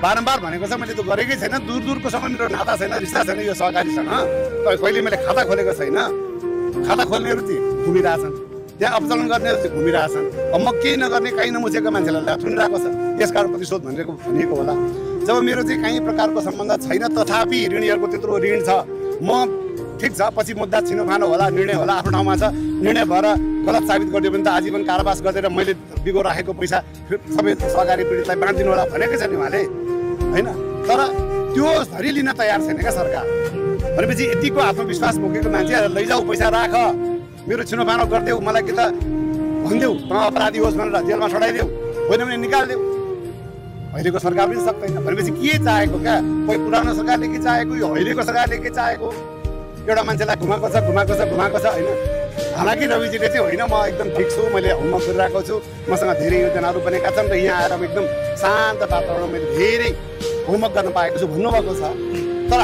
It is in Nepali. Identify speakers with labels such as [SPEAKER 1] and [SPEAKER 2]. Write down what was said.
[SPEAKER 1] बारम्बार भनेको छ, मैले त्यो गरेकै छैन। दूर दूरको सम्म मेरो नाता छैन, रिश्ता छैन यो सहकारीसँग। कहिले मैले खाता खोलेको छैन। खाता खोल्नेहरू चाहिँ घुमिरहेछन्, त्यहाँ अवचलन गर्नेहरू चाहिँ घुमिरहेछन्। अब म केही नगर्ने, कहीँ नमुछेको मान्छेलाई थुनिरहेको छ, यसकारण प्रतिशोध भनेको होला। जब मेरो चाहिँ कहीँ प्रकारको सम्बन्ध छैन, तथापि ऋणीहरूको त्यत्रो ऋण छ, म ठिक छ, पछि मुद्दा छिनोफानो होला, निर्णय होला, आफ्नो ठाउँमा छ, निर्णय भएर गलत साबित गरिदियो भने त आजीवन कारावास गरेर मैले बिगो राखेको पैसा सबै सहकारी पीडितलाई बाँधिदिनु होला भनेकै छ नि उहाँले, होइन? तर त्यो धरी लिन तयार छैन क्या सरकार। भनेपछि यतिको आत्मविश्वास बोकेको मान्छे लैजाऊ, पैसा राख, मेरो छिनोफानो गरिदेऊ, मलाई कि त भनिदेऊ त अपराधी होस् भनेर जेलमा छोडाइदेऊ, होइन भने निकालिदेऊ। अहिलेको सरकार पनि सक्दैन। भनेपछि के चाहेको क्या? कोही पुरानो सरकारले के चाहेको, यो अहिलेको सरकारले के चाहेको? एउटा मान्छेलाई घुमाएको छ होइन? हालाकि रविजीले चाहिँ होइन म एकदम ठिक छु, मैले होमवर्क गरिरहेको छु, मसँग धेरै योजनाहरू बनेका छन् र यहाँ आएर म एकदम शान्त वातावरणमा मैले धेरै होमवर्क गर्न पाएको छु भन्नुभएको छ। तर